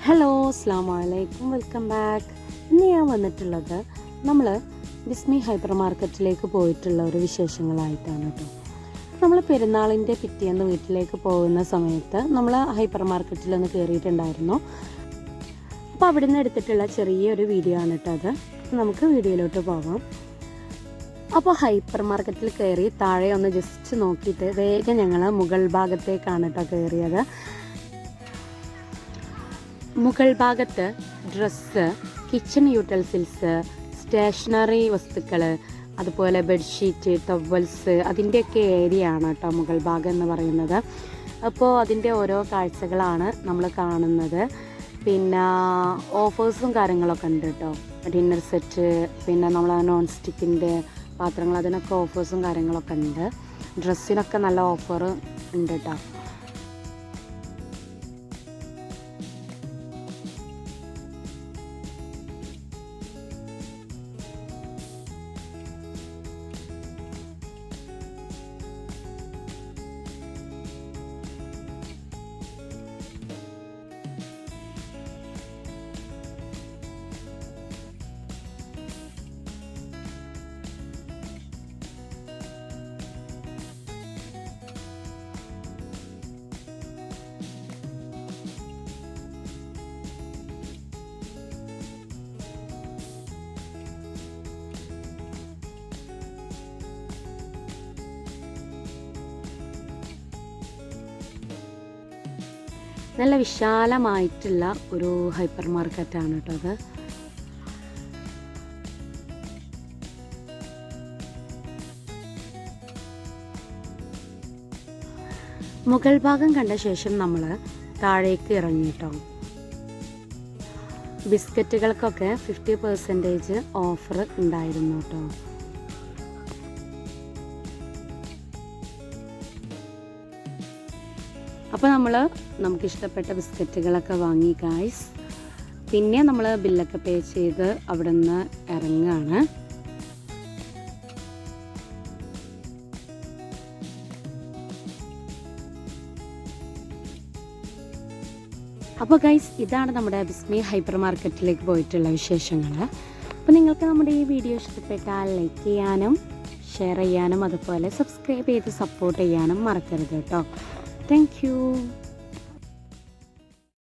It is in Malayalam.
ഹലോ അസ്സലാമു അലൈക്കും, വെൽക്കം ബാക്ക്. ഇന്ന് ഞാൻ വന്നിട്ടുള്ളത് നമ്മൾ ബിസ്മി ഹൈപ്പർ മാർക്കറ്റിലേക്ക് പോയിട്ടുള്ള ഒരു വിശേഷങ്ങളായിട്ടാണ് കേട്ടോ. നമ്മൾ പെരുന്നാളിൻ്റെ പിറ്റേന്ന് വീട്ടിലേക്ക് പോകുന്ന സമയത്ത് നമ്മൾ ഹൈപ്പർ മാർക്കറ്റിലൊന്ന് കയറിയിട്ടുണ്ടായിരുന്നു. അപ്പോൾ അവിടെ നിന്ന് എടുത്തിട്ടുള്ള ചെറിയൊരു വീഡിയോ ആണ് കേട്ടോ അത്. നമുക്ക് വീഡിയോയിലോട്ട് പോകാം. അപ്പോൾ ഹൈപ്പർ മാർക്കറ്റിൽ കയറി താഴെ ഒന്ന് ജസ്റ്റ് നോക്കിയിട്ട് വേഗം ഞങ്ങൾ മുകൾ ഭാഗത്തേക്കാണ് കേട്ടോ കയറിയത്. മുകൾ ഭാഗത്ത് ഡ്രസ്സ്, കിച്ചൺ യൂട്ടൻസിൽസ്, സ്റ്റേഷനറി വസ്തുക്കൾ, അതുപോലെ ബെഡ്ഷീറ്റ്, ടവൽസ്, അതിൻ്റെയൊക്കെ ഏരിയ ആണ് കേട്ടോ മുകൾ ഭാഗം എന്ന് പറയുന്നത്. അപ്പോൾ അതിൻ്റെ ഓരോ കാഴ്ചകളാണ് നമ്മൾ കാണുന്നത്. പിന്നെ ഓഫേഴ്സും കാര്യങ്ങളൊക്കെ ഉണ്ട് കേട്ടോ. ഡിന്നർ സെറ്റ്, പിന്നെ നമ്മൾ നോൺ സ്റ്റിക്കിൻ്റെ പാത്രങ്ങൾ, അതിനൊക്കെ ഓഫേഴ്സും കാര്യങ്ങളൊക്കെ ഉണ്ട്. ഡ്രസ്സിനൊക്കെ നല്ല ഓഫർ ഉണ്ട് കേട്ടോ. നല്ല വിശാലമായിട്ടുള്ള ഒരു ഹൈപ്പർ മാർക്കറ്റാണ് കേട്ടോ അത്. മുകൾ ഭാഗം കണ്ട ശേഷം നമ്മൾ താഴേക്ക് ഇറങ്ങി കേട്ടോ. ബിസ്ക്കറ്റുകൾക്കൊക്കെ 50% ഓഫർ ഉണ്ടായിരുന്നു കേട്ടോ. അപ്പോൾ നമുക്കിഷ്ടപ്പെട്ട ബിസ്ക്കറ്റുകളൊക്കെ വാങ്ങി ഗായ്സ്. പിന്നെ നമ്മൾ ബില്ലൊക്കെ പേ ചെയ്ത് അവിടെ നിന്ന് ഇറങ്ങുകയാണ്. അപ്പോൾ ഗൈസ്, ഇതാണ് നമ്മുടെ ബിസ്മി ഹൈപ്പർ മാർക്കറ്റിലേക്ക് പോയിട്ടുള്ള വിശേഷങ്ങൾ. അപ്പോൾ നിങ്ങൾക്ക് നമ്മുടെ ഈ വീഡിയോ ഇഷ്ടപ്പെട്ടാൽ ലൈക്ക് ചെയ്യാനും ഷെയർ ചെയ്യാനും അതുപോലെ സബ്സ്ക്രൈബ് ചെയ്ത് സപ്പോർട്ട് ചെയ്യാനും മറക്കരുത് കേട്ടോ. Thank you.